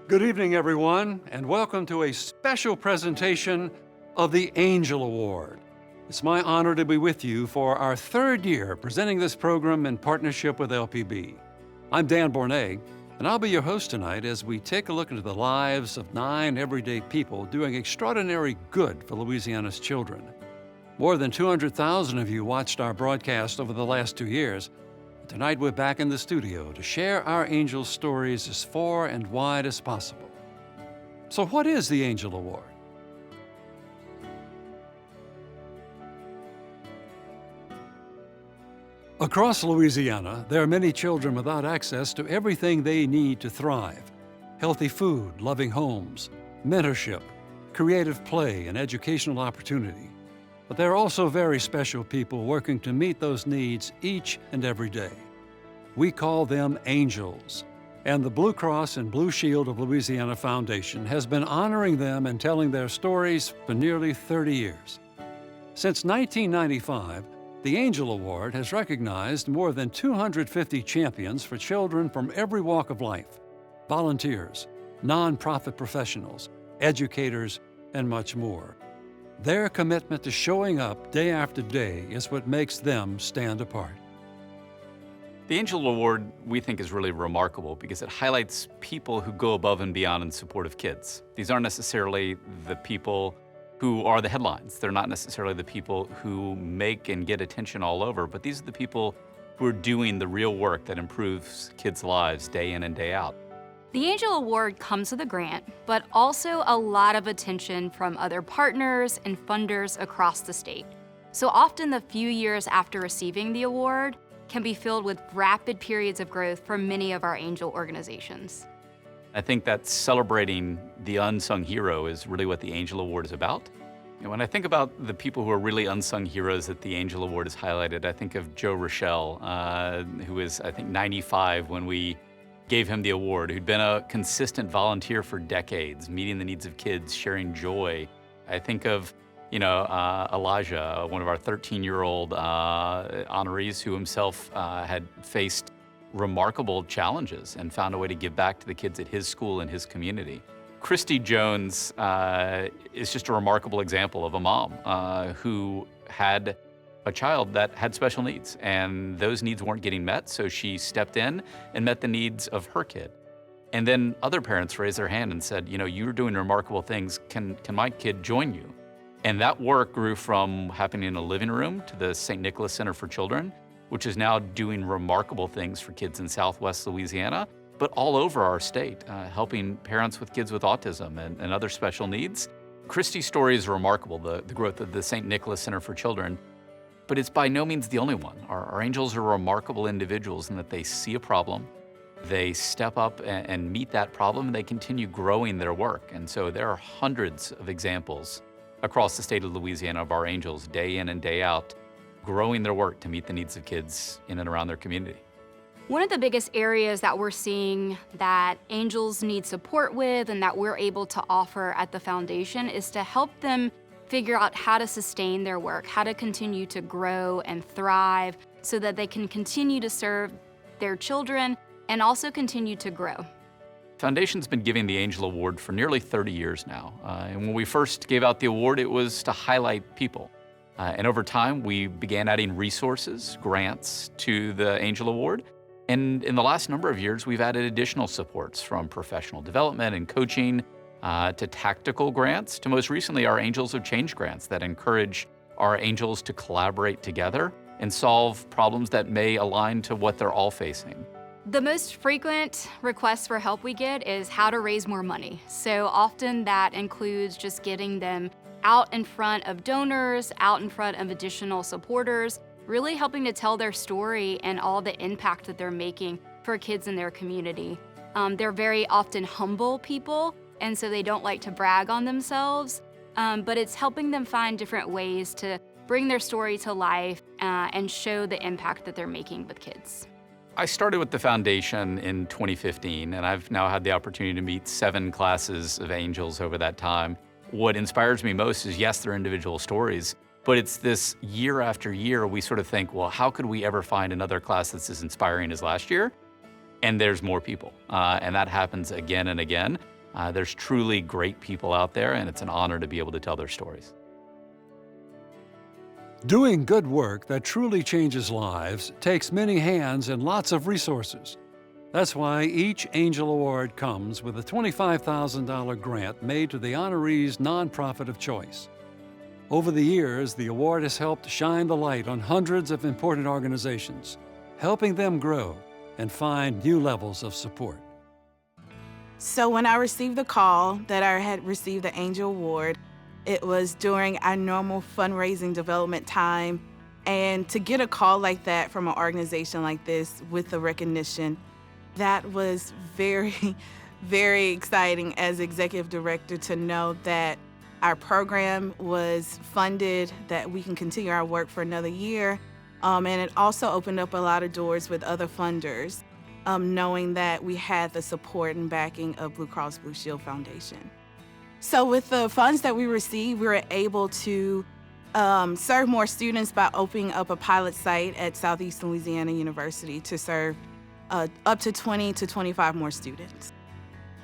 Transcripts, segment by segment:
Good evening, everyone, and welcome to a special presentation of the Angel Award. It's my honor to be with you for our third year presenting this program in partnership with LPB. I'm Dan Bornay, and I'll be your host tonight as we take a look into the lives of 9 everyday people doing extraordinary good for Louisiana's children. More than 200,000 of you watched our broadcast over the last 2 years. Tonight we're back in the studio to share our angel stories as far and wide as possible. So what is the Angel Award? Across Louisiana, there are many children without access to everything they need to thrive. Healthy food, loving homes, mentorship, creative play, and educational opportunity. But there are also very special people working to meet those needs each and every day. We call them angels, and the Blue Cross and Blue Shield of Louisiana Foundation has been honoring them and telling their stories for nearly 30 years. Since 1995, the Angel Award has recognized more than 250 champions for children from every walk of life, volunteers, nonprofit professionals, educators, and much more. Their commitment to showing up day after day is what makes them stand apart. The Angel Award, we think, is really remarkable because it highlights people who go above and beyond in support of kids. These aren't necessarily the people who are the headlines. They're not necessarily the people who make and get attention all over, but these are the people who are doing the real work that improves kids' lives day in and day out. The Angel Award comes with a grant, but also a lot of attention from other partners and funders across the state. So often the few years after receiving the award can be filled with rapid periods of growth for many of our angel organizations. I think that celebrating the unsung hero is really what the Angel Award is about. And when I think about the people who are really unsung heroes that the Angel Award has highlighted, I think of Joe Rochelle, who was, I think, 95 when we gave him the award, who'd been a consistent volunteer for decades, meeting the needs of kids, sharing joy. I think of, Elijah, one of our 13-year-old honorees who himself had faced remarkable challenges and found a way to give back to the kids at his school and his community. Christy Jones is just a remarkable example of a mom who had a child that had special needs, and those needs weren't getting met, so she stepped in and met the needs of her kid. And then other parents raised their hand and said, you're doing remarkable things, can my kid join you? And that work grew from happening in a living room to the St. Nicholas Center for Children, which is now doing remarkable things for kids in Southwest Louisiana, but all over our state, helping parents with kids with autism and other special needs. Christy's story is remarkable, the growth of the St. Nicholas Center for Children. But it's by no means the only one. Our angels are remarkable individuals in that they see a problem, they step up and meet that problem, and they continue growing their work. And so there are hundreds of examples across the state of Louisiana of our angels, day in and day out, growing their work to meet the needs of kids in and around their community. One of the biggest areas that we're seeing that angels need support with and that we're able to offer at the foundation is to help them figure out how to sustain their work, how to continue to grow and thrive so that they can continue to serve their children and also continue to grow. Foundation's been giving the Angel Award for nearly 30 years now. And when we first gave out the award, it was to highlight people. And over time, we began adding resources, grants to the Angel Award. And in the last number of years, we've added additional supports from professional development and coaching to tactical grants, to most recently our Angels of Change grants that encourage our angels to collaborate together and solve problems that may align to what they're all facing. The most frequent request for help we get is how to raise more money. So often that includes just getting them out in front of donors, out in front of additional supporters, really helping to tell their story and all the impact that they're making for kids in their community. They're very often humble people, and so they don't like to brag on themselves, but it's helping them find different ways to bring their story to life and show the impact that they're making with kids. I started with the foundation in 2015, and I've now had the opportunity to meet 7 classes of angels over that time. What inspires me most is, yes, their individual stories, but it's this year after year, we sort of think, well, how could we ever find another class that's as inspiring as last year? And there's more people, and that happens again and again. There's truly great people out there, and it's an honor to be able to tell their stories. Doing good work that truly changes lives takes many hands and lots of resources. That's why each Angel Award comes with a $25,000 grant made to the honoree's nonprofit of choice. Over the years, the award has helped shine the light on hundreds of important organizations, helping them grow and find new levels of support. So when I received the call that I had received the Angel Award, it was during our normal fundraising development time. And to get a call like that from an organization like this with the recognition, that was very, very exciting as executive director to know that our program was funded, that we can continue our work for another year. And it also opened up a lot of doors with other funders, knowing that we had the support and backing of Blue Cross Blue Shield Foundation. So with the funds that we received, we were able to serve more students by opening up a pilot site at Southeastern Louisiana University to serve up to 20 to 25 more students.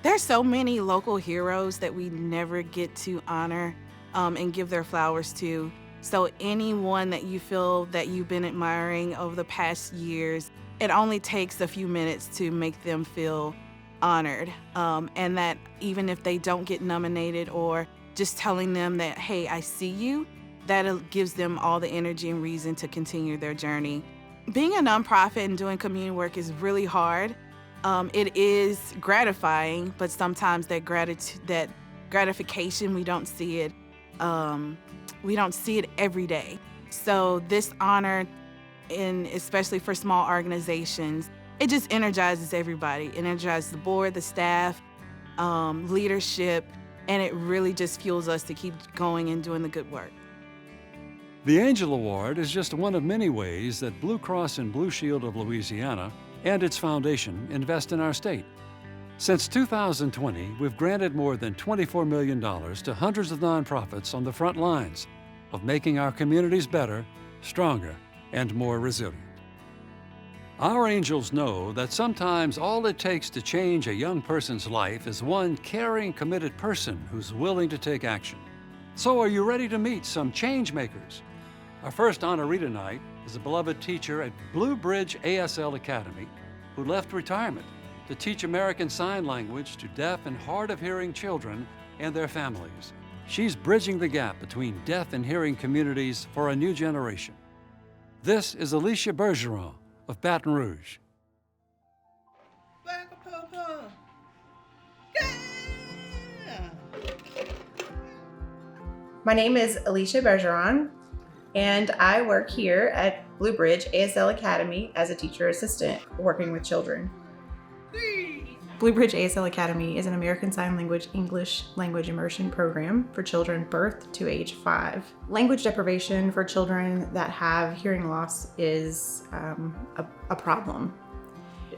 There's so many local heroes that we never get to honor and give their flowers to. So anyone that you feel that you've been admiring over the past years, it only takes a few minutes to make them feel honored. And that even if they don't get nominated, or just telling them that, hey, I see you, that gives them all the energy and reason to continue their journey. Being a nonprofit and doing community work is really hard. It is gratifying, but sometimes that gratification, we don't see it. We don't see it every day. So this honor, and especially for small organizations, it just energizes everybody. It energizes the board, the staff, leadership, and it really just fuels us to keep going and doing the good work. The Angel Award is just one of many ways that Blue Cross and Blue Shield of Louisiana and its foundation invest in our state. Since 2020, we've granted more than $24 million to hundreds of nonprofits on the front lines of making our communities better, stronger, and more resilient. Our angels know that sometimes all it takes to change a young person's life is one caring, committed person who's willing to take action. So are you ready to meet some change makers? Our first honoree tonight is a beloved teacher at Blue Bridge ASL Academy who left retirement to teach American Sign Language to deaf and hard of hearing children and their families. She's bridging the gap between deaf and hearing communities for a new generation. This is Alicia Bergeron of Baton Rouge. My name is Alicia Bergeron, and I work here at Blue Bridge ASL Academy as a teacher assistant working with children. Blue Bridge ASL Academy is an American Sign Language English language immersion program for children birth to age 5. Language deprivation for children that have hearing loss is a problem.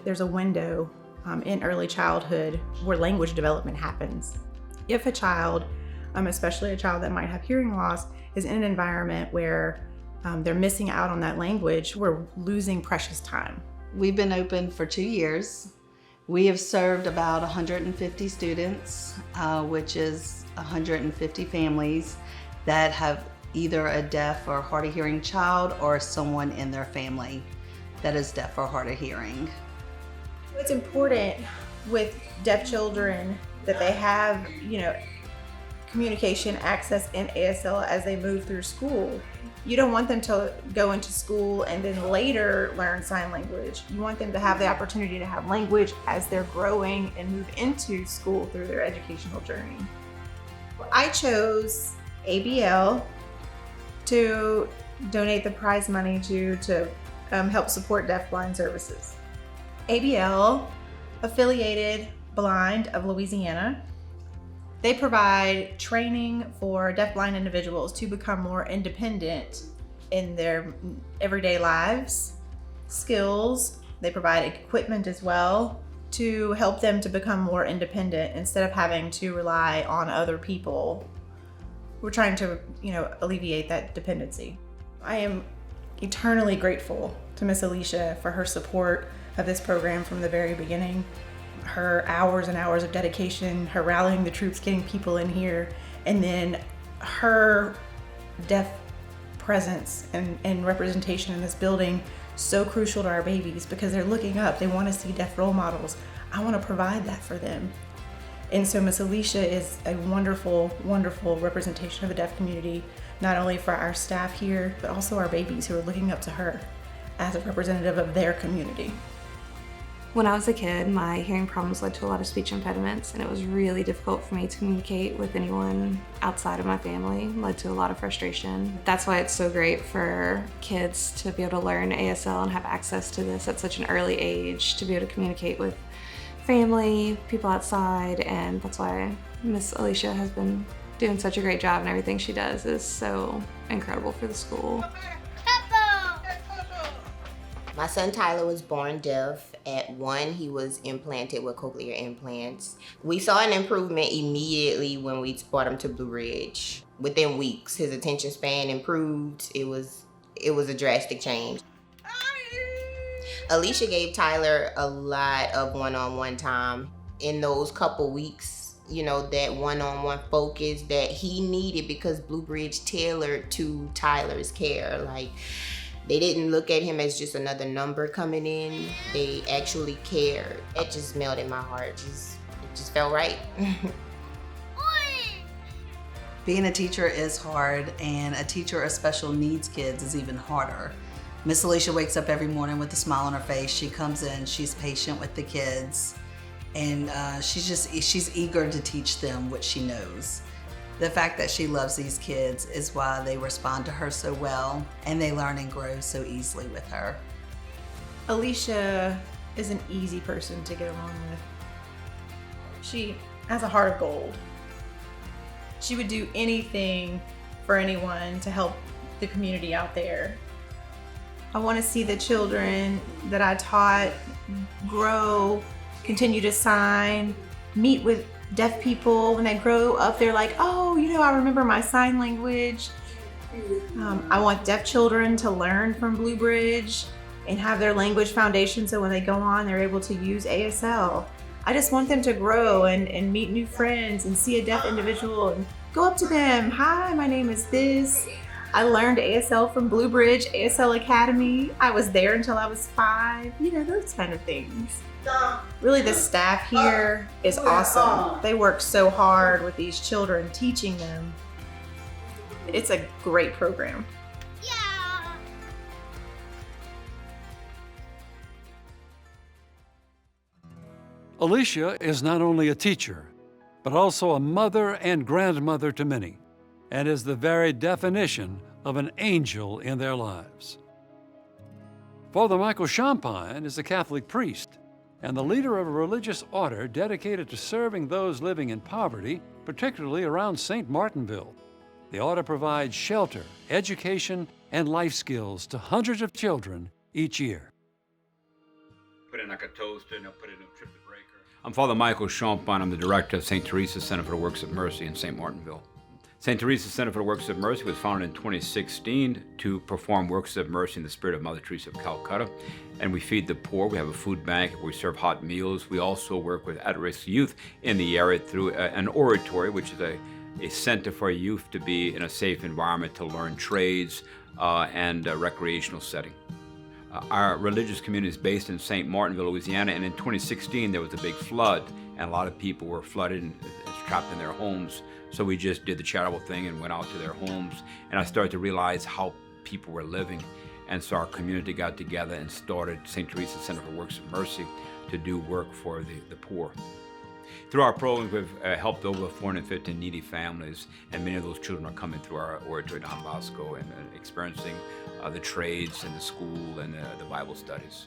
There's a window in early childhood where language development happens. If a child, especially a child that might have hearing loss, is in an environment where they're missing out on that language, we're losing precious time. We've been open for 2 years. We have served about 150 students, which is 150 families that have either a deaf or hard of hearing child or someone in their family that is deaf or hard of hearing. It's important with deaf children that they have, communication access in ASL as they move through school. You don't want them to go into school and then later learn sign language. You want them to have the opportunity to have language as they're growing and move into school through their educational journey. I chose ABL to donate the prize money to help support deafblind services. ABL, affiliated Blind of Louisiana. They provide training for deafblind individuals to become more independent in their everyday lives, skills. They provide equipment as well to help them to become more independent instead of having to rely on other people. We're trying to, alleviate that dependency. I am eternally grateful to Miss Alicia for her support of this program from the very beginning. her hours and hours of dedication, her rallying the troops, getting people in here, and then her deaf presence and representation in this building, so crucial to our babies because they're looking up, they want to see deaf role models. I want to provide that for them. And so Miss Alicia is a wonderful, wonderful representation of the deaf community, not only for our staff here, but also our babies who are looking up to her as a representative of their community. When I was a kid, my hearing problems led to a lot of speech impediments, and it was really difficult for me to communicate with anyone outside of my family. It led to a lot of frustration. That's why it's so great for kids to be able to learn ASL and have access to this at such an early age, to be able to communicate with family, people outside, and that's why Miss Alicia has been doing such a great job, and everything she does is so incredible for the school. My son Tyler was born deaf. At 1, he was implanted with cochlear implants. We saw an improvement immediately when we brought him to Blue Ridge. Within weeks, his attention span improved. It was a drastic change. Alicia gave Tyler a lot of one-on-one time. In those couple weeks, you know, that one-on-one focus that he needed because Blue Ridge tailored to Tyler's care. Like, they didn't look at him as just another number coming in. They actually cared. It just melted my heart. It just felt right. Being a teacher is hard, and a teacher of special needs kids is even harder. Miss Alicia wakes up every morning with a smile on her face. She comes in, she's patient with the kids, and she's eager to teach them what she knows. The fact that she loves these kids is why they respond to her so well, and they learn and grow so easily with her. Alicia is an easy person to get along with. She has a heart of gold. She would do anything for anyone to help the community out there. I want to see the children that I taught grow, continue to sign, meet with deaf people. When they grow up, they're like, oh, you know, I remember my sign language. I want deaf children to learn from Blue Ridge and have their language foundation so when they go on, they're able to use ASL. I just want them to grow and meet new friends and see a deaf individual and go up to them. Hi, my name is this. I learned ASL from Blue Ridge ASL Academy. I was there until I was 5. You know, those kind of things. Really, the staff here is awesome. They work so hard with these children, teaching them. It's a great program. Alicia is not only a teacher, but also a mother and grandmother to many, and is the very definition of an angel in their lives. Father Michael Champine is a Catholic priest and the leader of a religious order dedicated to serving those living in poverty, particularly around St. Martinville. The order provides shelter, education, and life skills to hundreds of children each year. Put in like a toaster and they'll put it in a trip breaker. I'm Father Michael Champine. I'm the director of St. Teresa's Center for the Works of Mercy in St. Martinville. St. Teresa's Center for the Works of Mercy was founded in 2016 to perform works of mercy in the spirit of Mother Teresa of Calcutta. And we feed the poor. We have a food bank where we serve hot meals. We also work with at-risk youth in the area through an oratory, which is a center for youth to be in a safe environment to learn trades and a recreational setting. Our religious community is based in St. Martinville, Louisiana, and in 2016 there was a big flood, and a lot of people were flooded and trapped in their homes. So we just did the charitable thing and went out to their homes, and I started to realize how people were living. And so our community got together and started St. Teresa's Center for Works of Mercy to do work for the poor. Through our programs, we've helped over 450 needy families, and many of those children are coming through our oratory Don Bosco and experiencing the trades and the school and the Bible studies.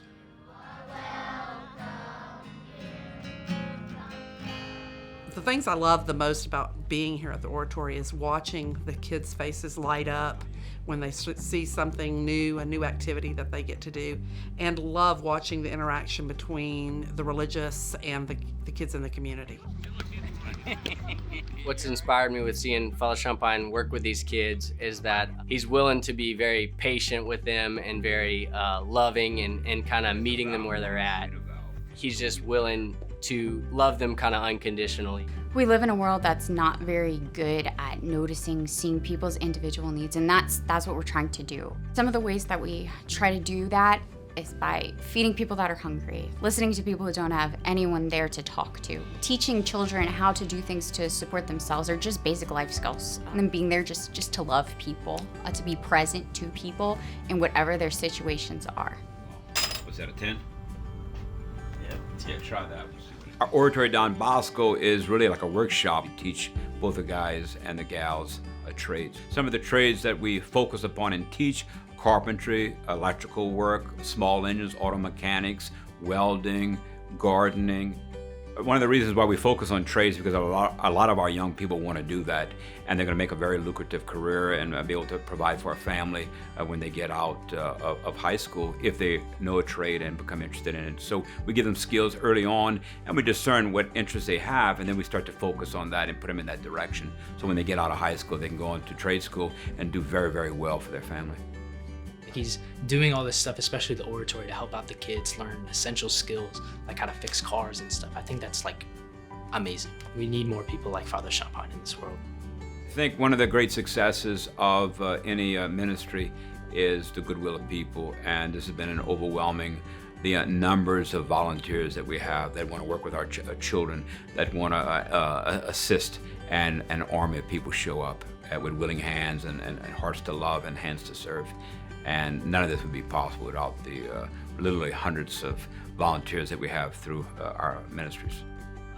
The things I love the most about being here at the oratory is watching the kids' faces light up when they see something new, a new activity that they get to do, and love watching the interaction between the religious and the kids in the community. What's inspired me with seeing Father Champine work with these kids is that he's willing to be very patient with them and very loving and kind of meeting them where they're at. he's just willing to love them kind of unconditionally. We live in a world that's not very good at noticing, seeing people's individual needs, and that's what we're trying to do. Some of the ways that we try to do that is by feeding people that are hungry, listening to people who don't have anyone there to talk to, teaching children how to do things to support themselves, or just basic life skills, and then being there just to love people, to be present to people in whatever their situations are. Was that a 10? Yeah, try that. Our oratory Don Bosco is really like a workshop. We teach both the guys and the gals trades. Some of the trades that we focus upon and teach: carpentry, electrical work, small engines, auto mechanics, welding, gardening. One of the reasons why we focus on trades is because a lot of our young people want to do that, and they're going to make a very lucrative career and be able to provide for a family when they get out of high school if they know a trade and become interested in it. So we give them skills early on, and we discern what interests they have, and then we start to focus on that and put them in that direction. So when they get out of high school, they can go on to trade school and do very, very well for their family. He's doing all this stuff, especially the oratory, to help out the kids learn essential skills like how to fix cars and stuff. I think that's like amazing. We need more people like Father Champine in this world. I think one of the great successes of any ministry is the goodwill of people, and this has been an overwhelming the numbers of volunteers that we have that want to work with our children, that want to assist, and an army of people show up with willing hands and hearts to love and hands to serve. And none of this would be possible without the literally hundreds of volunteers that we have through our ministries.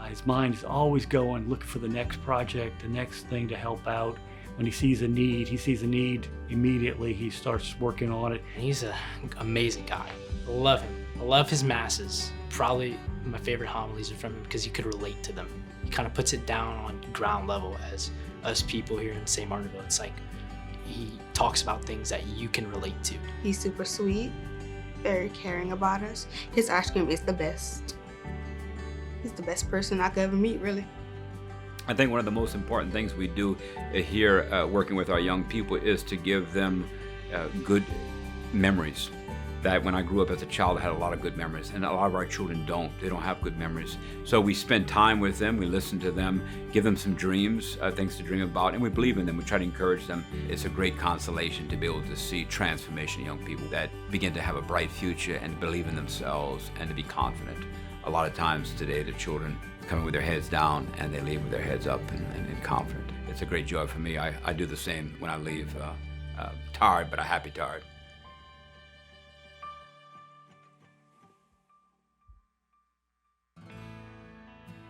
His mind is always going, looking for the next project, the next thing to help out. When he sees a need, immediately he starts working on it. He's an amazing guy. I love him. I love his masses. Probably my favorite homilies are from him because you could relate to them. He kind of puts it down on ground level as us people here in St. Martinville. It's like he talks about things that you can relate to. He's super sweet, very caring about us. His ice cream is the best. He's the best person I could ever meet, really. I think one of the most important things we do here working with our young people is to give them good memories. That when I grew up as a child, I had a lot of good memories, and a lot of our children don't. They don't have good memories. So we spend time with them, we listen to them, give them some dreams, things to dream about, and we believe in them. We try to encourage them. It's a great consolation to be able to see transformation in young people that begin to have a bright future and believe in themselves and to be confident. A lot of times today, the children come in with their heads down and they leave with their heads up and confident. It's a great joy for me. I do the same when I leave, tired, but a happy tired.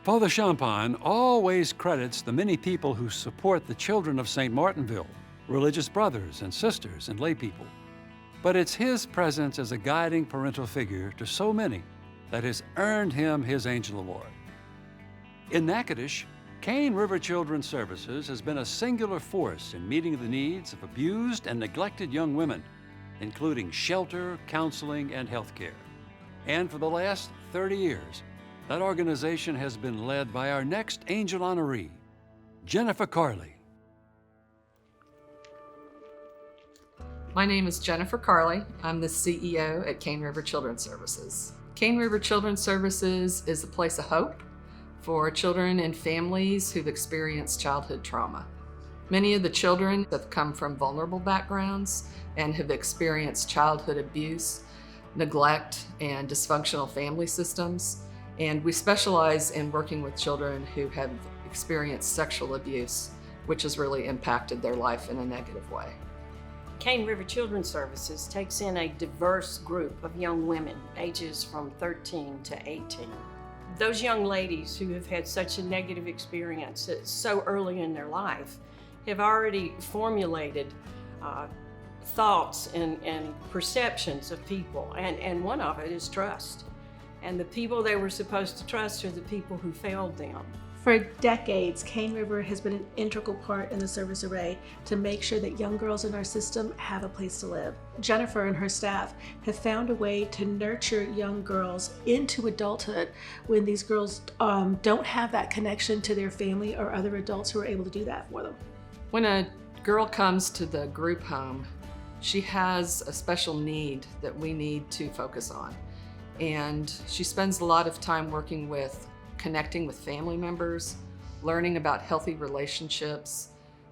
Father Champine always credits the many people who support the children of St. Martinville, religious brothers and sisters and lay people. But it's his presence as a guiding parental figure to so many that has earned him his Angel Award. In Natchitoches, Cane River Children's Services has been a singular force in meeting the needs of abused and neglected young women, including shelter, counseling, and health care. And for the last 30 years, that organization has been led by our next Angel honoree, Jennifer Carley. My name is Jennifer Carley. I'm the CEO at Cane River Children's Services. Cane River Children's Services is a place of hope for children and families who've experienced childhood trauma. Many of the children have come from vulnerable backgrounds and have experienced childhood abuse, neglect, and dysfunctional family systems. And we specialize in working with children who have experienced sexual abuse, which has really impacted their life in a negative way. Cane River Children's Services takes in a diverse group of young women, ages from 13 to 18. Those young ladies who have had such a negative experience so early in their life have already formulated thoughts and perceptions of people, and one of it is trust. And the people they were supposed to trust are the people who failed them. For decades, Cane River has been an integral part in the service array to make sure that young girls in our system have a place to live. Jennifer and her staff have found a way to nurture young girls into adulthood when these girls don't have that connection to their family or other adults who are able to do that for them. When a girl comes to the group home, she has a special need that we need to focus on. And she spends a lot of time working with connecting with family members, learning about healthy relationships,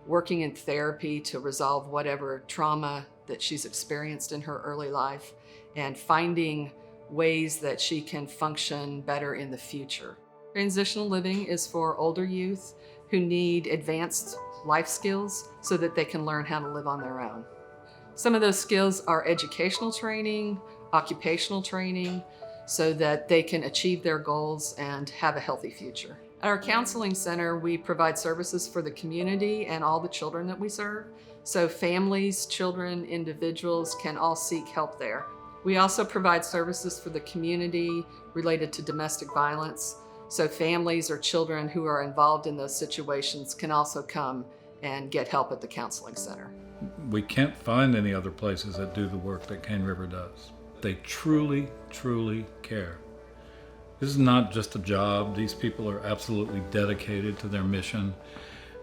working in therapy to resolve whatever trauma that she's experienced in her early life, and finding ways that she can function better in the future. Transitional living is for older youth who need advanced life skills so that they can learn how to live on their own. Some of those skills are educational training, occupational training, so that they can achieve their goals and have a healthy future. At our counseling center, we provide services for the community and all the children that we serve. So families, children, individuals can all seek help there. We also provide services for the community related to domestic violence. So families or children who are involved in those situations can also come and get help at the counseling center. We can't find any other places that do the work that Cane River does. They truly, truly care. This is not just a job. These people are absolutely dedicated to their mission.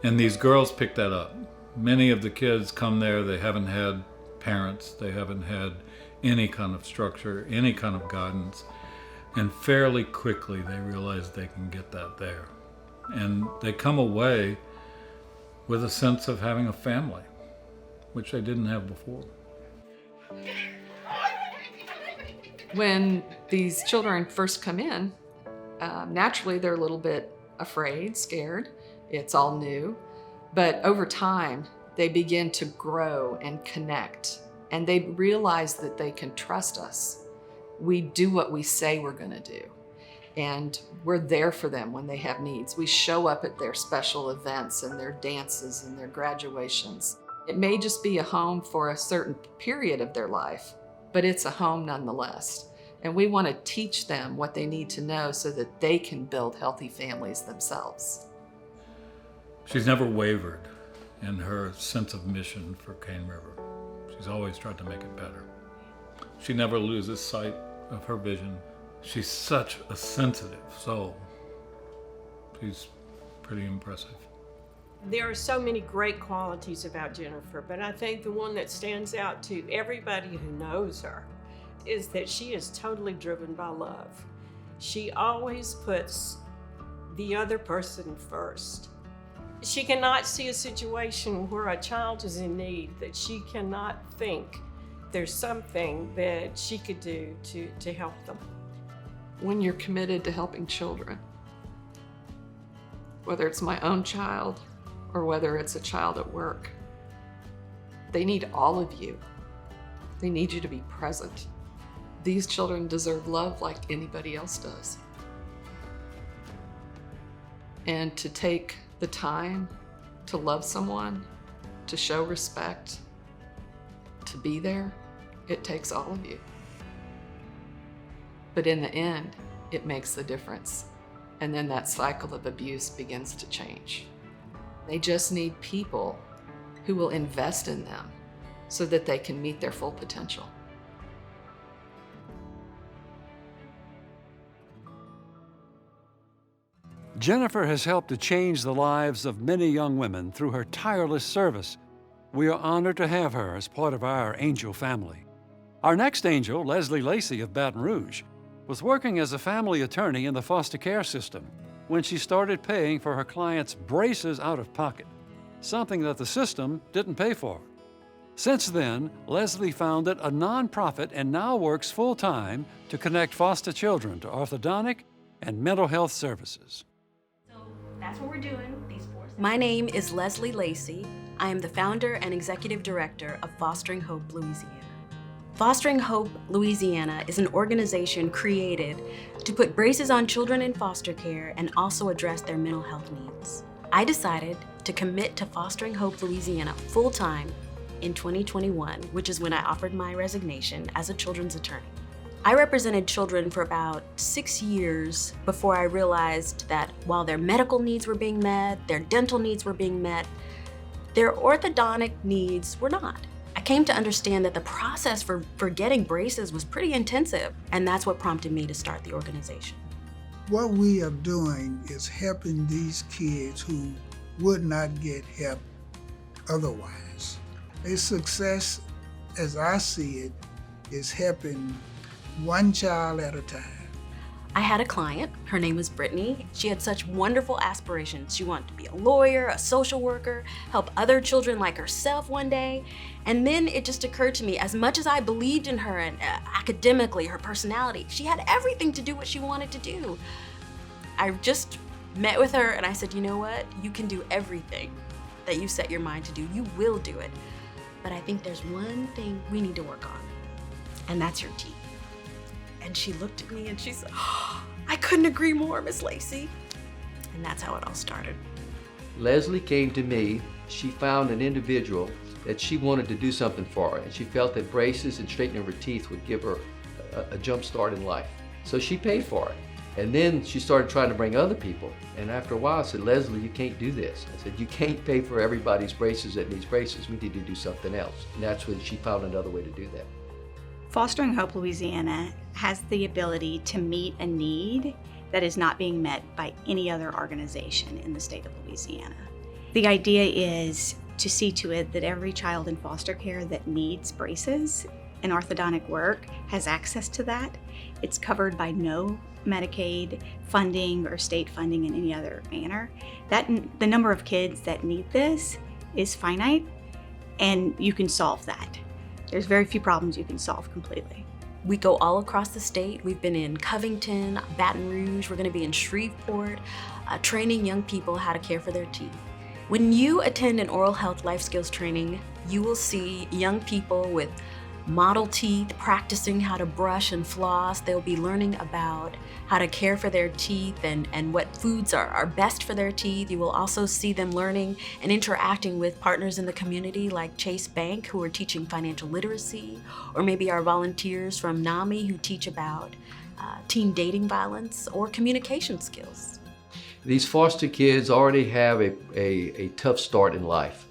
And these girls pick that up. Many of the kids come there, they haven't had parents, they haven't had any kind of structure, any kind of guidance. And fairly quickly they realize they can get that there. And they come away with a sense of having a family, which they didn't have before. When these children first come in, naturally they're a little bit afraid, scared. It's all new. But over time, they begin to grow and connect, and they realize that they can trust us. We do what we say we're going to do, and we're there for them when they have needs. We show up at their special events and their dances and their graduations. It may just be a home for a certain period of their life, but it's a home nonetheless. And we want to teach them what they need to know so that they can build healthy families themselves. She's never wavered in her sense of mission for Cane River. She's always tried to make it better. She never loses sight of her vision. She's such a sensitive soul. She's pretty impressive. There are so many great qualities about Jennifer, but I think the one that stands out to everybody who knows her is that she is totally driven by love. She always puts the other person first. She cannot see a situation where a child is in need that she cannot think there's something that she could do to help them. When you're committed to helping children, whether it's my own child or whether it's a child at work, they need all of you. They need you to be present. These children deserve love like anybody else does. And to take the time to love someone, to show respect, to be there, it takes all of you. But in the end, it makes the difference. And then that cycle of abuse begins to change. They just need people who will invest in them so that they can meet their full potential. Jennifer has helped to change the lives of many young women through her tireless service. We are honored to have her as part of our angel family. Our next angel, Leslie Lacey of Baton Rouge, was working as a family attorney in the foster care system when she started paying for her clients' braces out of pocket, something that the system didn't pay for. Since then, Leslie founded a nonprofit and now works full-time to connect foster children to orthodontic and mental health services. That's what we're doing. My name is Leslie Lacey. I am the founder and executive director of Fostering Hope Louisiana. Fostering Hope Louisiana is an organization created to put braces on children in foster care and also address their mental health needs. I decided to commit to Fostering Hope Louisiana full-time in 2021, which is when I offered my resignation as a children's attorney. I represented children for about 6 years before I realized that while their medical needs were being met, their dental needs were being met, their orthodontic needs were not. I came to understand that the process for getting braces was pretty intensive, and that's what prompted me to start the organization. What we are doing is helping these kids who would not get help otherwise. A success, as I see it, is helping one child at a time. I had a client, her name was Brittany. She had such wonderful aspirations. She wanted to be a lawyer, a social worker, help other children like herself one day. And then it just occurred to me, as much as I believed in her and academically, her personality, she had everything to do what she wanted to do. I just met with her and I said, you know what? You can do everything that you set your mind to do. You will do it. But I think there's one thing we need to work on, and that's your teeth. And she looked at me and she said, oh, I couldn't agree more, Miss Lacey. And that's how it all started. Leslie came to me. She found an individual that she wanted to do something for her, and she felt that braces and straightening her teeth would give her a jump start in life. So she paid for it. And then she started trying to bring other people. And after a while I said, Leslie, you can't do this. I said, you can't pay for everybody's braces that needs braces. We need to do something else. And that's when she found another way to do that. Fostering Hope Louisiana has the ability to meet a need that is not being met by any other organization in the state of Louisiana. The idea is to see to it that every child in foster care that needs braces and orthodontic work has access to that. It's covered by no Medicaid funding or state funding in any other manner. The number of kids that need this is finite, and you can solve that. There's very few problems you can solve completely. We go all across the state. We've been in Covington, Baton Rouge, we're gonna be in Shreveport, training young people how to care for their teeth. When you attend an oral health life skills training, you will see young people with model teeth practicing how to brush and floss. They'll be learning about how to care for their teeth and what foods are best for their teeth. You will also see them learning and interacting with partners in the community like Chase Bank, who are teaching financial literacy, or maybe our volunteers from NAMI who teach about teen dating violence or communication skills. These foster kids already have a tough start in life.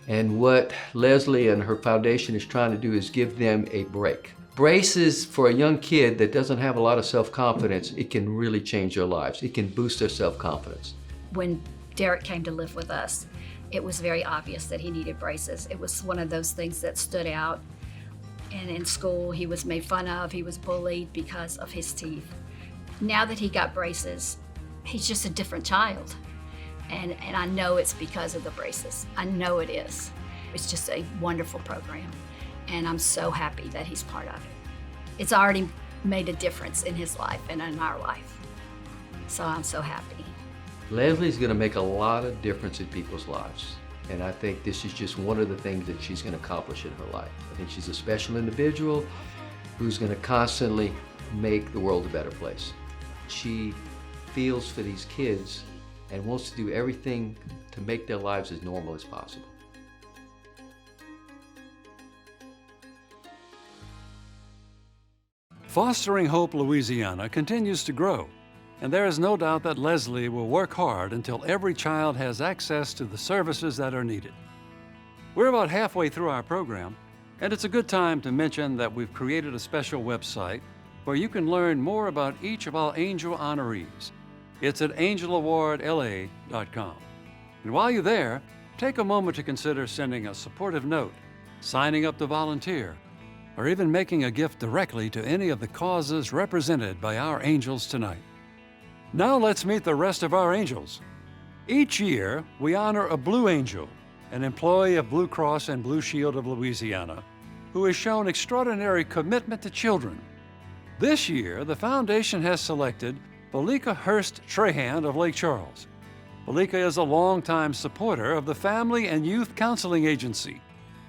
And what Leslie and her foundation is trying to do is give them a break. Braces for a young kid that doesn't have a lot of self-confidence, it can really change their lives. It can boost their self-confidence. When Derek came to live with us, it was very obvious that he needed braces. It was one of those things that stood out. And in school, he was made fun of, he was bullied because of his teeth. Now that he got braces, he's just a different child. And I know it's because of the braces. I know it is. It's just a wonderful program. And I'm so happy that he's part of it. It's already made a difference in his life and in our life. So I'm so happy. Leslie's gonna make a lot of difference in people's lives. And I think this is just one of the things that she's gonna accomplish in her life. I think she's a special individual who's gonna constantly make the world a better place. She feels for these kids and wants to do everything to make their lives as normal as possible. Fostering Hope Louisiana continues to grow, and there is no doubt that Leslie will work hard until every child has access to the services that are needed. We're about halfway through our program, and it's a good time to mention that we've created a special website where you can learn more about each of our Angel honorees. It's at angelawardla.com. And while you're there, take a moment to consider sending a supportive note, signing up to volunteer, or even making a gift directly to any of the causes represented by our angels tonight. Now let's meet the rest of our angels. Each year, we honor a Blue Angel, an employee of Blue Cross and Blue Shield of Louisiana, who has shown extraordinary commitment to children. This year, the foundation has selected Malika Trahan of Lake Charles. Malika is a longtime supporter of the Family and Youth Counseling Agency,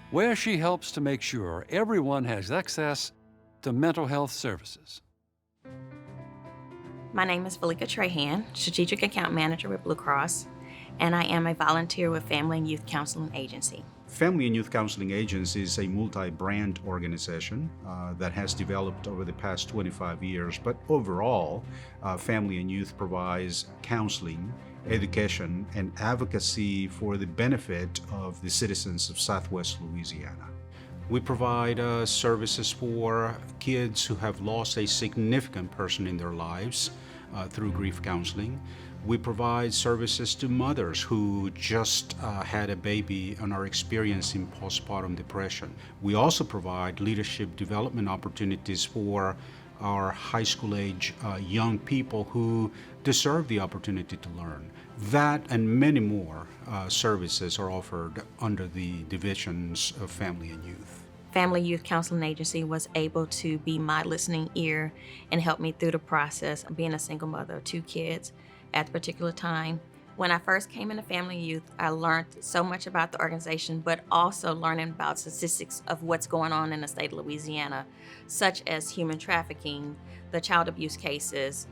where she helps to make sure everyone has access to mental health services. My name is Malika Trahan, Strategic Account Manager with Blue Cross, and I am a volunteer with Family and Youth Counseling Agency. Family and Youth Counseling Agency is a multi-brand organization that has developed over the past 25 years, but overall, Family and Youth provides counseling, education, and advocacy for the benefit of the citizens of Southwest Louisiana. We provide services for kids who have lost a significant person in their lives through grief counseling. We provide services to mothers who just had a baby and are experiencing postpartum depression. We also provide leadership development opportunities for are high school age young people who deserve the opportunity to learn. That and many more services are offered under the divisions of family and youth. Family Youth Counseling Agency was able to be my listening ear and help me through the process of being a single mother of 2 kids at the particular time. When I first came into Family Youth, I learned so much about the organization, but also learning about statistics of what's going on in the state of Louisiana, such as human trafficking, the child abuse cases.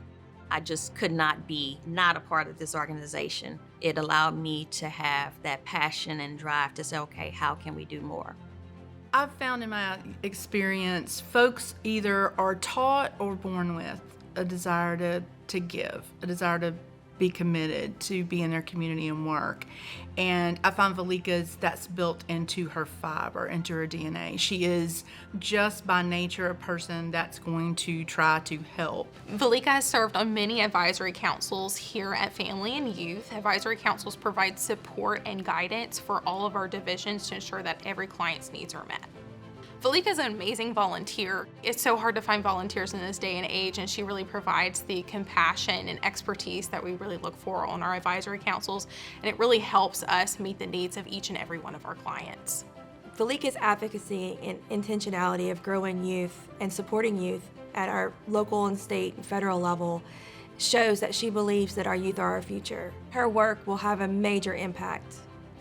I just could not be not a part of this organization. It allowed me to have that passion and drive to say, okay, how can we do more? I've found in my experience, folks either are taught or born with a desire to give, a desire to be committed to be in their community and work. And I find Valika's, that's built into her fiber, into her DNA. She is just by nature a person that's going to try to help. Valika has served on many advisory councils here at Family and Youth. Advisory councils provide support and guidance for all of our divisions to ensure that every client's needs are met. Valika is an amazing volunteer. It's so hard to find volunteers in this day and age, and she really provides the compassion and expertise that we really look for on our advisory councils, and it really helps us meet the needs of each and every one of our clients. Valika's advocacy and intentionality of growing youth and supporting youth at our local and state and federal level shows that she believes that our youth are our future. Her work will have a major impact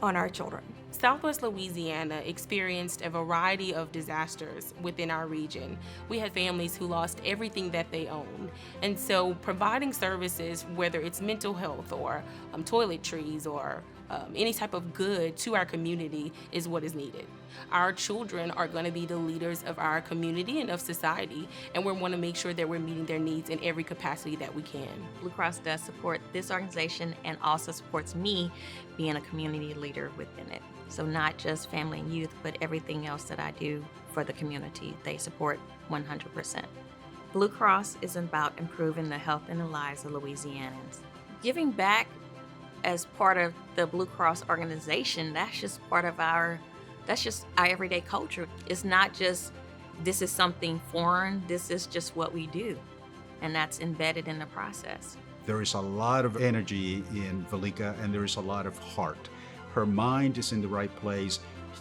on our children. Southwest Louisiana experienced a variety of disasters within our region. We had families who lost everything that they owned. And so providing services, whether it's mental health or toiletries or any type of good to our community is what is needed. Our children are going to be the leaders of our community and of society, and we want to make sure that we're meeting their needs in every capacity that we can. Blue Cross does support this organization and also supports me being a community leader within it. So not just family and youth, but everything else that I do for the community, they support 100%. Blue Cross is about improving the health and the lives of Louisianians. Giving back as part of the Blue Cross organization, that's just part of our everyday culture. It's not just, this is something foreign, this is just what we do. And that's embedded in the process. There is a lot of energy in Valika, and there is a lot of heart. Her mind is in the right place.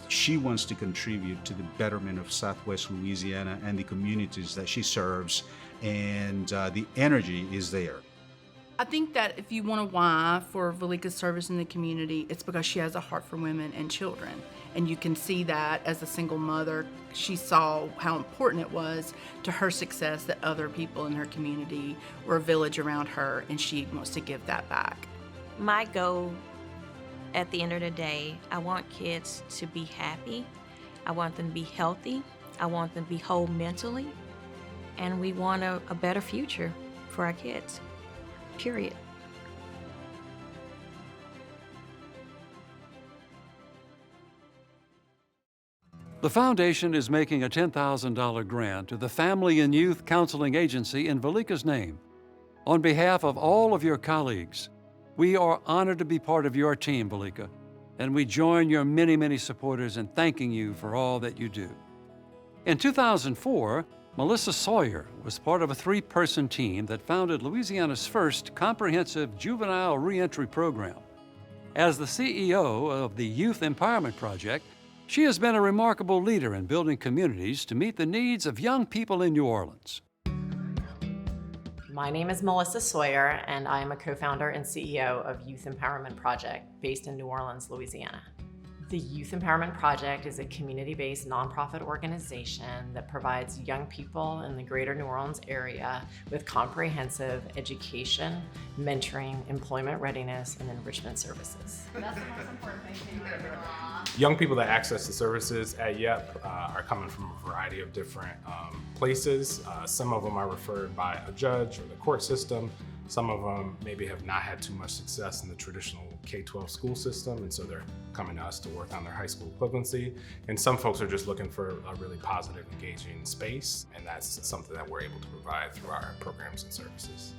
She wants to contribute to the betterment of Southwest Louisiana and the communities that she serves, and the energy is there. I think that if you want a why for Valika's service in the community, it's because she has a heart for women and children. And you can see that as a single mother, she saw how important it was to her success that other people in her community were a village around her, and she wants to give that back. My goal at the end of the day, I want kids to be happy. I want them to be healthy. I want them to be whole mentally. And we want a better future for our kids. Period. The foundation is making a $10,000 grant to the Family and Youth Counseling Agency in Valika's name. On behalf of all of your colleagues, we are honored to be part of your team, Valika, and we join your many, many supporters in thanking you for all that you do. In 2004, Melissa Sawyer was part of a 3-person team that founded Louisiana's first comprehensive juvenile reentry program. As the CEO of the Youth Empowerment Project, she has been a remarkable leader in building communities to meet the needs of young people in New Orleans. My name is Melissa Sawyer, and I am a co-founder and CEO of Youth Empowerment Project based in New Orleans, Louisiana. The Youth Empowerment Project is a community-based nonprofit organization that provides young people in the greater New Orleans area with comprehensive education, mentoring, employment readiness, and enrichment services. That's the most important thing. Young people that access the services at YEP are coming from a variety of different places. Some of them are referred by a judge or the court system. Some of them maybe have not had too much success in the traditional K-12 school system, and so they're coming to us to work on their high school equivalency. And some folks are just looking for a really positive, engaging space, and that's something that we're able to provide through our programs and services.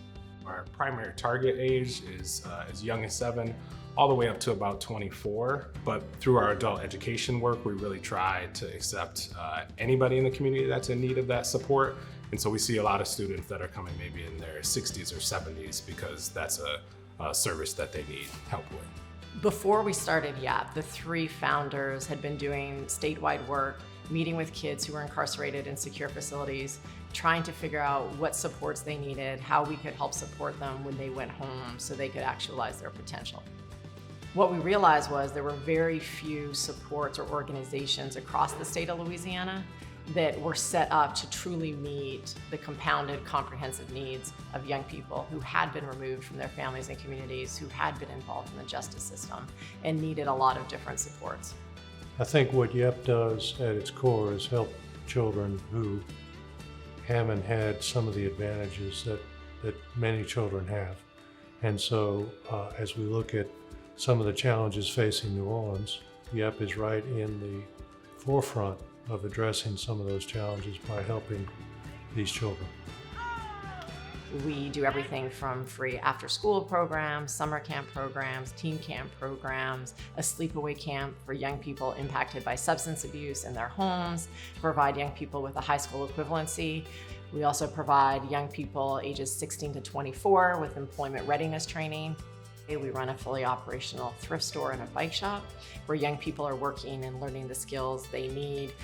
Our primary target age is as young as 7, all the way up to about 24. But through our adult education work, we really try to accept anybody in the community that's in need of that support. And so we see a lot of students that are coming maybe in their 60s or 70s because that's a service that they need help with. Before we started YAP, the three founders had been doing statewide work, meeting with kids who were incarcerated in secure facilities, trying to figure out what supports they needed, how we could help support them when they went home so they could actualize their potential. What we realized was there were very few supports or organizations across the state of Louisiana that were set up to truly meet the compounded, comprehensive needs of young people who had been removed from their families and communities, who had been involved in the justice system, and needed a lot of different supports. I think what YEP does at its core is help children who haven't had some of the advantages that many children have. And so as we look at some of the challenges facing New Orleans, YEP is right in the forefront of addressing some of those challenges by helping these children. We do everything from free after-school programs, summer camp programs, teen camp programs, a sleepaway camp for young people impacted by substance abuse in their homes, provide young people with a high school equivalency. We also provide young people ages 16 to 24 with employment readiness training. We run a fully operational thrift store and a bike shop where young people are working and learning the skills they need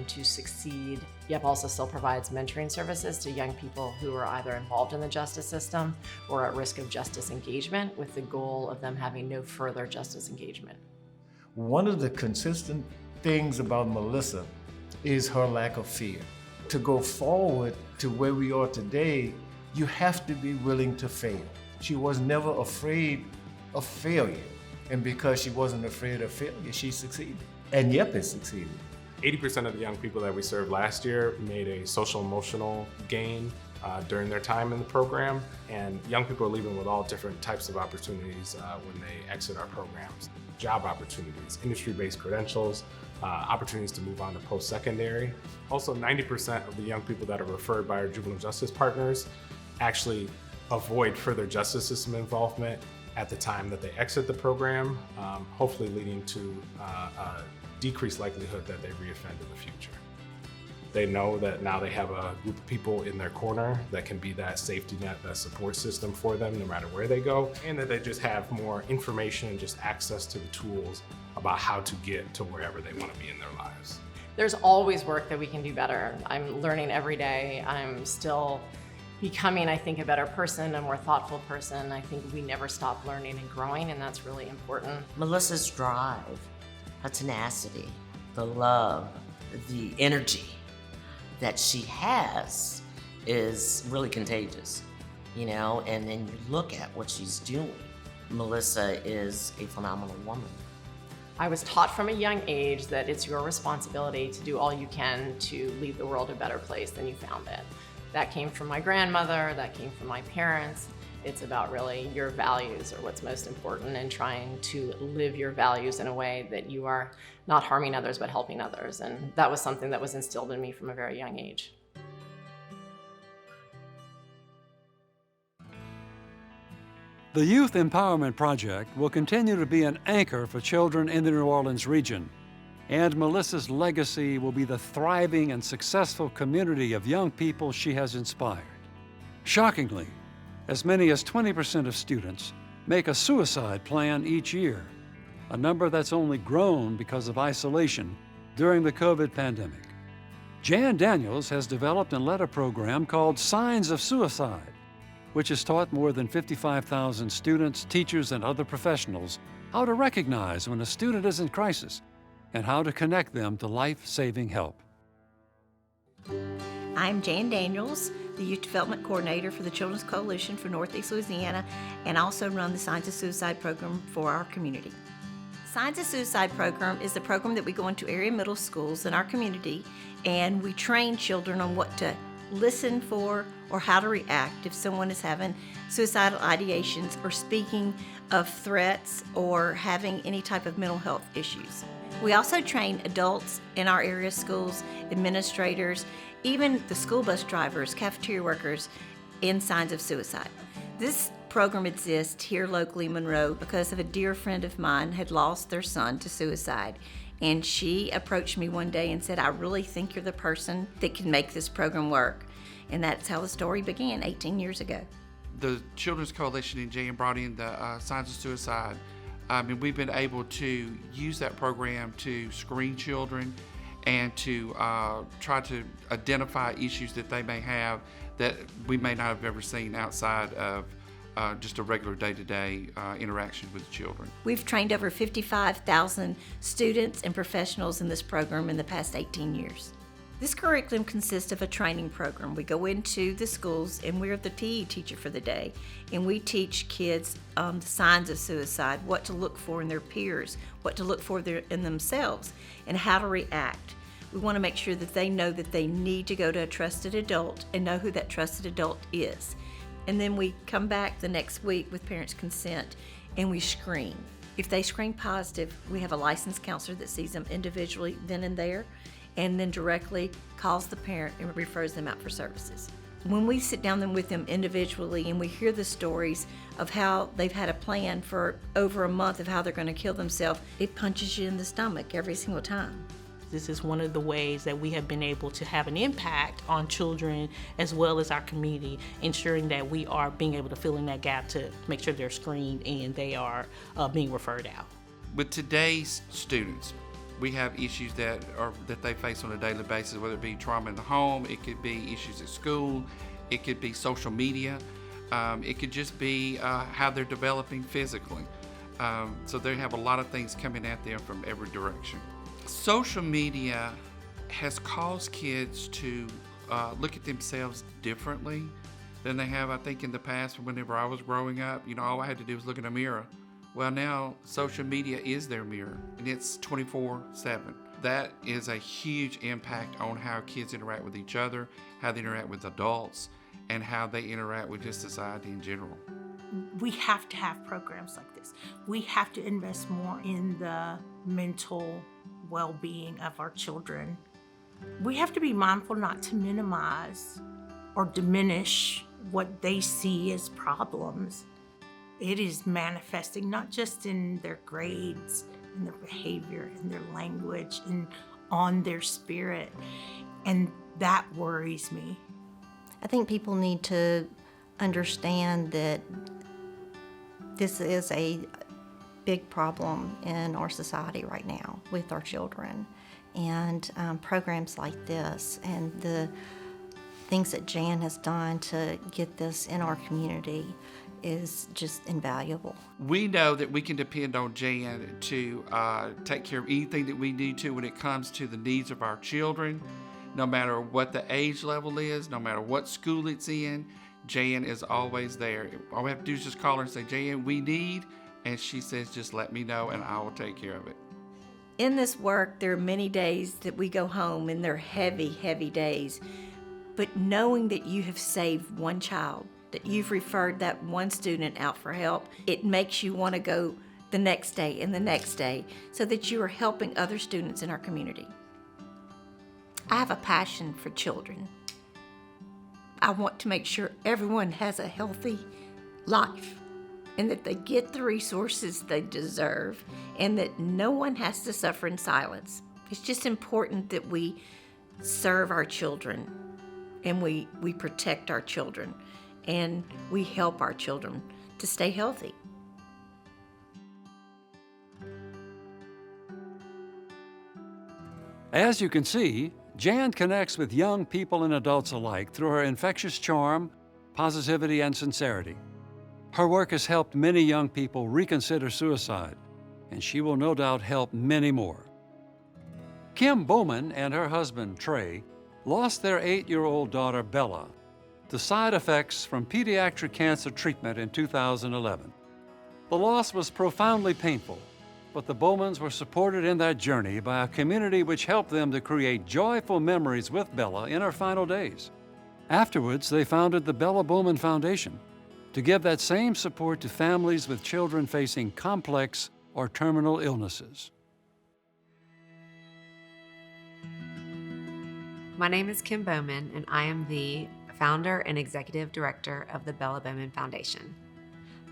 to succeed. YEP also still provides mentoring services to young people who are either involved in the justice system or at risk of justice engagement, with the goal of them having no further justice engagement. One of the consistent things about Melissa is her lack of fear. To go forward to where we are today, you have to be willing to fail. She was never afraid of failure. And because she wasn't afraid of failure, she succeeded. And YEP has succeeded. 80% of the young people that we served last year made a social emotional gain during their time in the program. And young people are leaving with all different types of opportunities when they exit our programs. Job opportunities, industry-based credentials, opportunities to move on to post-secondary. Also, 90% of the young people that are referred by our juvenile justice partners actually avoid further justice system involvement at the time that they exit the program, hopefully leading to a decreased likelihood that they reoffend in the future. They know that now they have a group of people in their corner that can be that safety net, that support system for them no matter where they go, and that they just have more information and just access to the tools about how to get to wherever they want to be in their lives. There's always work that we can do better. I'm learning every day. I'm still becoming, I think, a better person, a more thoughtful person. I think we never stop learning and growing, and that's really important. Melissa's drive, her tenacity, the love, the energy that she has is really contagious, you know, and then you look at what she's doing. Melissa is a phenomenal woman. I was taught from a young age that it's your responsibility to do all you can to leave the world a better place than you found it. That came from my grandmother, that came from my parents. It's about really your values are what's most important, and trying to live your values in a way that you are not harming others but helping others. And that was something that was instilled in me from a very young age. The Youth Empowerment Project will continue to be an anchor for children in the New Orleans region, and Melissa's legacy will be the thriving and successful community of young people she has inspired. Shockingly, as many as 20% of students make a suicide plan each year, a number that's only grown because of isolation during the COVID pandemic. Jan Daniels has developed and led a program called Signs of Suicide, which has taught more than 55,000 students, teachers, and other professionals how to recognize when a student is in crisis and how to connect them to life-saving help. I'm Jan Daniels, the Youth Development Coordinator for the Children's Coalition for Northeast Louisiana, and also run the Signs of Suicide program for our community. Signs of Suicide program is the program that we go into area middle schools in our community, and we train children on what to listen for or how to react if someone is having suicidal ideations or speaking of threats or having any type of mental health issues. We also train adults in our area schools, administrators, even the school bus drivers, cafeteria workers, in signs of suicide. This program exists here locally in Monroe because of a dear friend of mine had lost their son to suicide. And she approached me one day and said, I really think you're the person that can make this program work. And that's how the story began 18 years ago. The Children's Coalition in Jayan brought in the Signs of Suicide. And we've been able to use that program to screen children and to try to identify issues that they may have that we may not have ever seen outside of just a regular day-to-day interaction with children. We've trained over 55,000 students and professionals in this program in the past 18 years. This curriculum consists of a training program. We go into the schools and we're the PE teacher for the day, and we teach kids the signs of suicide, what to look for in their peers, what to look for in themselves, and how to react. We want to make sure that they know that they need to go to a trusted adult and know who that trusted adult is. And then we come back the next week with parents' consent and we screen. If they screen positive, we have a licensed counselor that sees them individually then and there, and then directly calls the parent and refers them out for services. When we sit down with them individually and we hear the stories of how they've had a plan for over a month of how they're going to kill themselves, it punches you in the stomach every single time. This is one of the ways that we have been able to have an impact on children as well as our community, ensuring that we are being able to fill in that gap to make sure they're screened and they are being referred out. With today's students, we have issues that they face on a daily basis, whether it be trauma in the home, it could be issues at school, it could be social media, it could just be how they're developing physically. So they have a lot of things coming at them from every direction. Social media has caused kids to look at themselves differently than they have, I think, in the past. Whenever I was growing up, all I had to do was look in a mirror. Well, now social media is their mirror, and it's 24/7. That is a huge impact on how kids interact with each other, how they interact with adults, and how they interact with just society in general. We have to have programs like this. We have to invest more in the mental well-being of our children. We have to be mindful not to minimize or diminish what they see as problems. It is manifesting not just in their grades, in their behavior, in their language, and on their spirit. And that worries me. I think people need to understand that this is a big problem in our society right now with our children. And programs like this and the things that Jan has done to get this in our community is just invaluable. We know that we can depend on Jan to take care of anything that we need to when it comes to the needs of our children, no matter what the age level is, no matter what school it's in. Jan is always there. All we have to do is just call her and say, Jan, we need, and she says, just let me know and I will take care of it. In this work, there are many days that we go home and they're heavy, heavy days. But knowing that you have saved one child, that you've referred that one student out for help, it makes you want to go the next day and the next day so that you are helping other students in our community. I have a passion for children. I want to make sure everyone has a healthy life and that they get the resources they deserve and that no one has to suffer in silence. It's just important that we serve our children and we protect our children and we help our children to stay healthy. As you can see, Jan connects with young people and adults alike through her infectious charm, positivity, and sincerity. Her work has helped many young people reconsider suicide, and she will no doubt help many more. Kim Bowman and her husband, Trey, lost their 8-year-old daughter, Bella, to side effects from pediatric cancer treatment in 2011. The loss was profoundly painful, but the Bowmans were supported in that journey by a community which helped them to create joyful memories with Bella in her final days. Afterwards, they founded the Bella Bowman Foundation to give that same support to families with children facing complex or terminal illnesses. My name is Kim Bowman, and I am the founder and executive director of the Bella Bowman Foundation.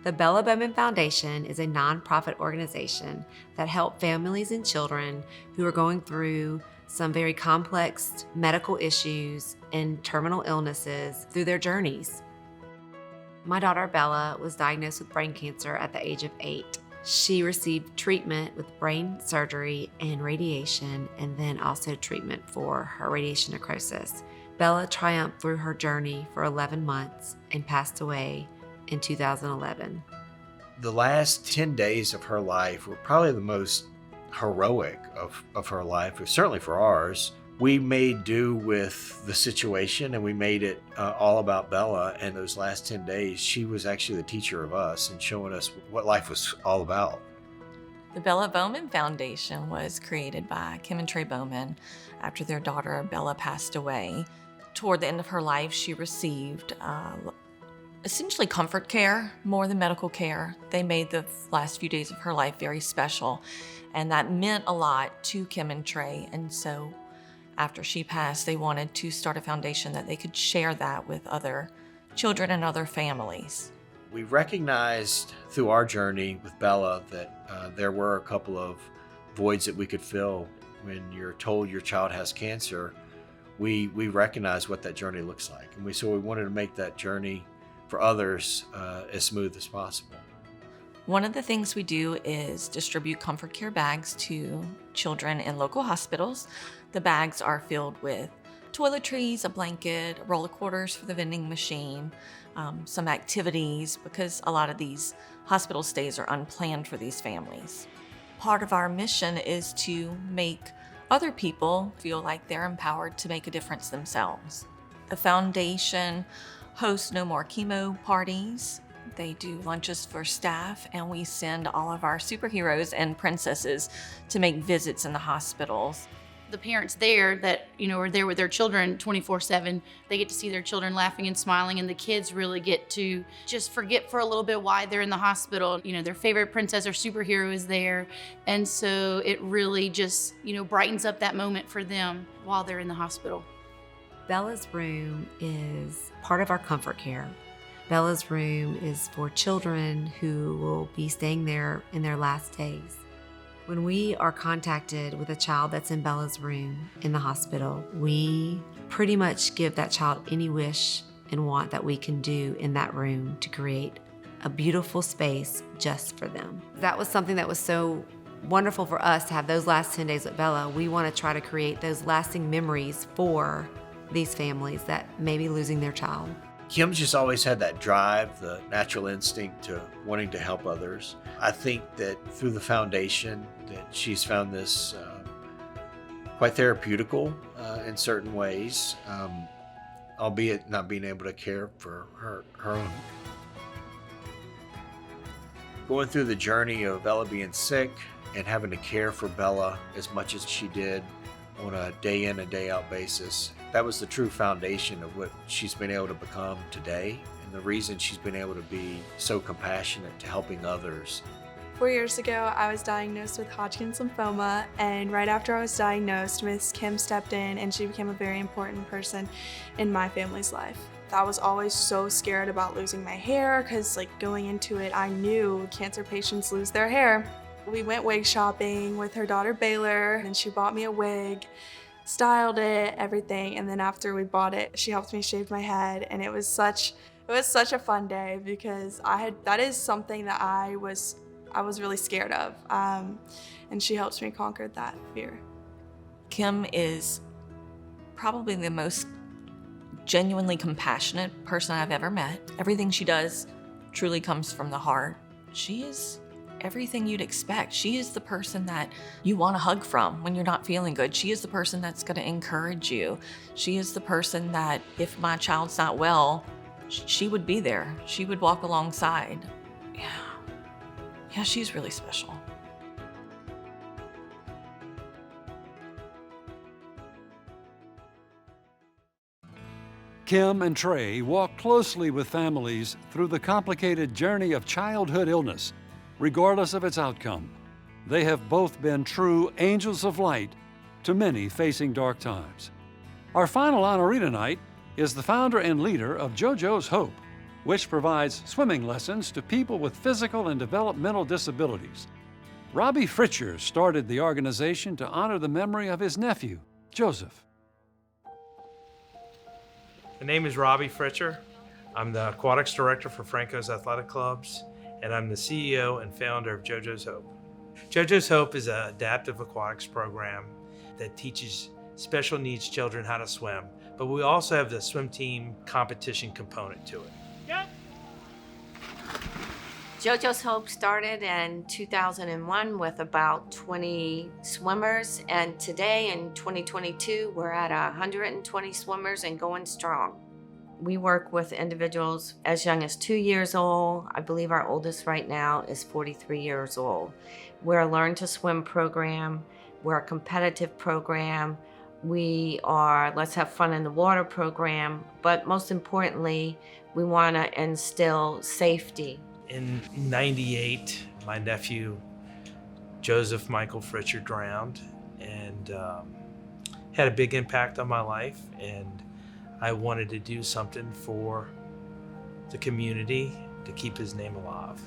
The Bella Bowman Foundation is a nonprofit organization that helps families and children who are going through some very complex medical issues and terminal illnesses through their journeys. My daughter Bella was diagnosed with brain cancer at the age of 8. She received treatment with brain surgery and radiation, and then also treatment for her radiation necrosis. Bella triumphed through her journey for 11 months and passed away in 2011. The last 10 days of her life were probably the most heroic of her life, certainly for ours. We made do with the situation, and we made it all about Bella. And those last 10 days, she was actually the teacher of us and showing us what life was all about. The Bella Bowman Foundation was created by Kim and Trey Bowman after their daughter Bella passed away. Toward the end of her life, she received essentially comfort care more than medical care. They made the last few days of her life very special, and that meant a lot to Kim and Trey. And so after she passed, they wanted to start a foundation that they could share that with other children and other families. We recognized through our journey with Bella that there were a couple of voids that we could fill. When you're told your child has cancer, we recognize what that journey looks like. And so we wanted to make that journey for others as smooth as possible. One of the things we do is distribute comfort care bags to children in local hospitals. The bags are filled with toiletries, a blanket, a roll of quarters for the vending machine, some activities, because a lot of these hospital stays are unplanned for these families. Part of our mission is to make other people feel like they're empowered to make a difference themselves. The foundation hosts no more chemo parties. They do lunches for staff, and we send all of our superheroes and princesses to make visits in the hospitals. The parents there that, are there with their children 24/7, they get to see their children laughing and smiling, and the kids really get to just forget for a little bit why they're in the hospital. Their favorite princess or superhero is there, and so it really just, brightens up that moment for them while they're in the hospital. Bella's room is part of our comfort care. Bella's room is for children who will be staying there in their last days. When we are contacted with a child that's in Bella's room in the hospital, we pretty much give that child any wish and want that we can do in that room to create a beautiful space just for them. That was something that was so wonderful for us to have those last 10 days with Bella. We want to try to create those lasting memories for these families that may be losing their child. Kim's just always had that drive, the natural instinct to wanting to help others. I think that through the foundation that she's found this quite therapeutical in certain ways, albeit not being able to care for her own. Going through the journey of Bella being sick and having to care for Bella as much as she did on a day in and day out basis, that was the true foundation of what she's been able to become today, and the reason she's been able to be so compassionate to helping others. 4 years ago, I was diagnosed with Hodgkin's lymphoma, and right after I was diagnosed, Miss Kim stepped in and she became a very important person in my family's life. I was always so scared about losing my hair because going into it, I knew cancer patients lose their hair. We went wig shopping with her daughter Baylor, and she bought me a wig, styled it, everything, and then after we bought it, she helped me shave my head, and it was such a fun day because that is something that I was really scared of, and she helps me conquer that fear. Kim is probably the most genuinely compassionate person I've ever met. Everything she does truly comes from the heart. She is everything you'd expect. She is the person that you want to hug from when you're not feeling good. She is the person that's going to encourage you. She is the person that if my child's not well, she would be there. She would walk alongside. Yeah, she's really special. Kim and Trey walk closely with families through the complicated journey of childhood illness, regardless of its outcome. They have both been true angels of light to many facing dark times. Our final honoree tonight is the founder and leader of JoJo's Hope, which provides swimming lessons to people with physical and developmental disabilities. Robbie Fritcher started the organization to honor the memory of his nephew, Joseph. The name is Robbie Fritcher. I'm the aquatics director for Franco's Athletic Clubs, and I'm the CEO and founder of JoJo's Hope. JoJo's Hope is an adaptive aquatics program that teaches special needs children how to swim, but we also have the swim team competition component to it. Yep. JoJo's Hope started in 2001 with about 20 swimmers, and today in 2022 we're at 120 swimmers and going strong. We work with individuals as young as 2 years old. I believe our oldest right now is 43 years old. We're a Learn to Swim program. We're a competitive program. We are Let's Have Fun in the Water program, but most importantly, we want to instill safety. In '98, my nephew, Joseph Michael Fritcher, drowned and had a big impact on my life, and I wanted to do something for the community to keep his name alive.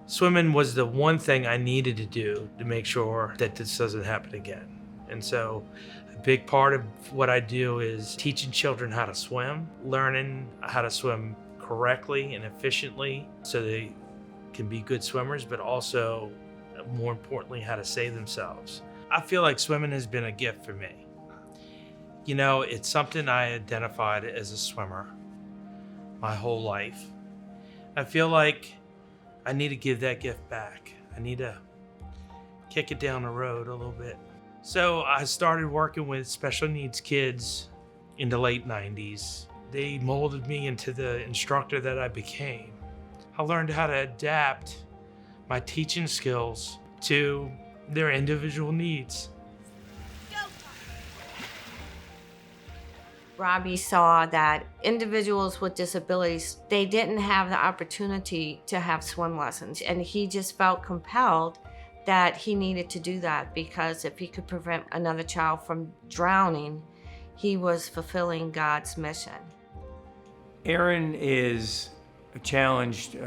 Swimming was the one thing I needed to do to make sure that this doesn't happen again. And so a big part of what I do is teaching children how to swim, learning how to swim correctly and efficiently so they can be good swimmers, but also, more importantly, how to save themselves. I feel like swimming has been a gift for me. You know, it's something I identified as a swimmer my whole life. I feel like I need to give that gift back. I need to kick it down the road a little bit. So I started working with special needs kids in the late 90s. They molded me into the instructor that I became. I learned how to adapt my teaching skills to their individual needs. Robbie saw that individuals with disabilities, they didn't have the opportunity to have swim lessons, and he just felt compelled that he needed to do that because if he could prevent another child from drowning, he was fulfilling God's mission. Aaron is challenged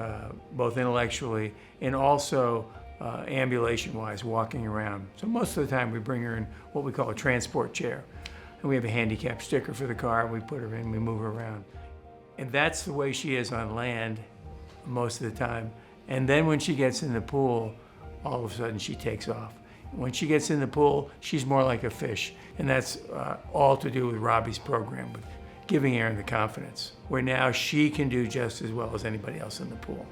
both intellectually and also ambulation-wise, walking around. So most of the time we bring her in what we call a transport chair. And we have a handicap sticker for the car, we put her in, we move her around. And that's the way she is on land most of the time. And then when she gets in the pool, all of a sudden she takes off. When she gets in the pool, she's more like a fish. And that's all to do with Robbie's program, with giving Aaron the confidence, where now she can do just as well as anybody else in the pool.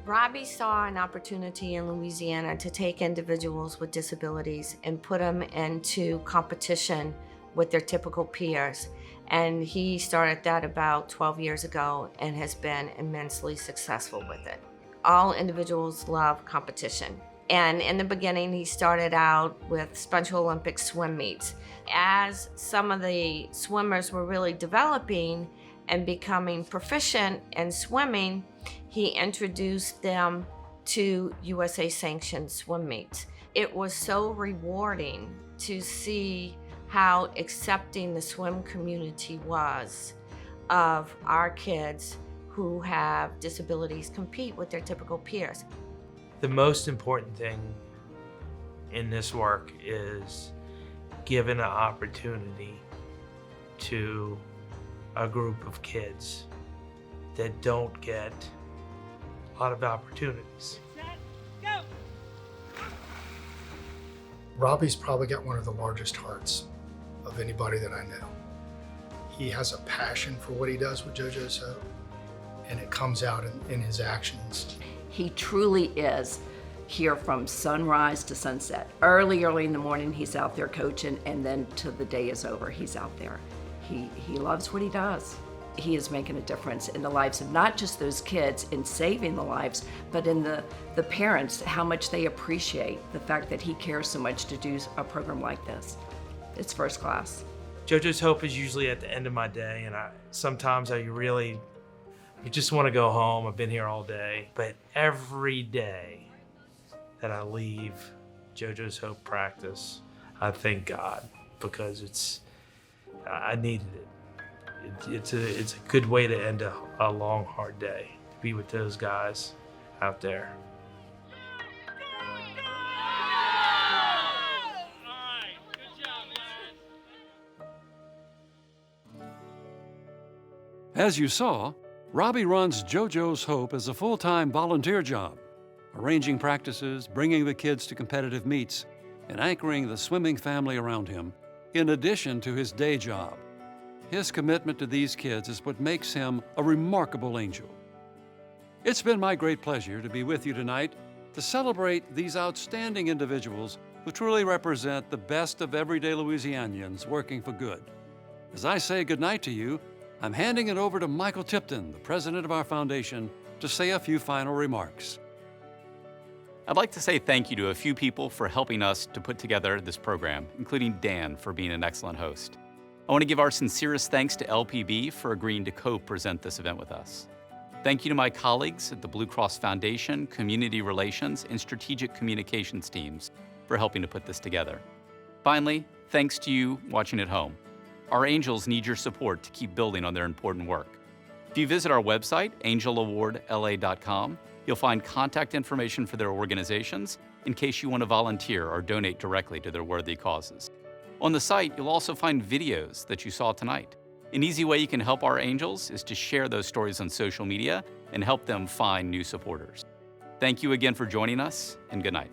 Robbie saw an opportunity in Louisiana to take individuals with disabilities and put them into competition with their typical peers. And he started that about 12 years ago and has been immensely successful with it. All individuals love competition. And in the beginning, he started out with Special Olympic swim meets. As some of the swimmers were really developing and becoming proficient in swimming, he introduced them to USA sanctioned swim meets. It was so rewarding to see how accepting the swim community was of our kids who have disabilities compete with their typical peers. The most important thing in this work is giving an opportunity to a group of kids that don't get a lot of opportunities. Robbie's probably got one of the largest hearts of anybody that I know. He has a passion for what he does with JoJo's Hope, and it comes out in his actions. He truly is here from sunrise to sunset. Early in the morning, he's out there coaching, and then till the day is over, he's out there. He loves what he does. He is making a difference in the lives of not just those kids in saving the lives, but in the parents, how much they appreciate the fact that he cares so much to do a program like this. It's first class. JoJo's Hope is usually at the end of my day, and sometimes I just want to go home. I've been here all day, but every day that I leave JoJo's Hope practice, I thank God because I needed it. It's a good way to end a long, hard day, to be with those guys out there. As you saw, Robbie runs JoJo's Hope as a full-time volunteer job, arranging practices, bringing the kids to competitive meets, and anchoring the swimming family around him, in addition to his day job. His commitment to these kids is what makes him a remarkable angel. It's been my great pleasure to be with you tonight to celebrate these outstanding individuals who truly represent the best of everyday Louisianians working for good. As I say goodnight to you, I'm handing it over to Michael Tipton, the president of our foundation, to say a few final remarks. I'd like to say thank you to a few people for helping us to put together this program, including Dan for being an excellent host. I want to give our sincerest thanks to LPB for agreeing to co-present this event with us. Thank you to my colleagues at the Blue Cross Foundation, Community Relations, and Strategic Communications teams for helping to put this together. Finally, thanks to you watching at home. Our angels need your support to keep building on their important work. If you visit our website, angelawardla.com, you'll find contact information for their organizations in case you want to volunteer or donate directly to their worthy causes. On the site, you'll also find videos that you saw tonight. An easy way you can help our angels is to share those stories on social media and help them find new supporters. Thank you again for joining us, and good night.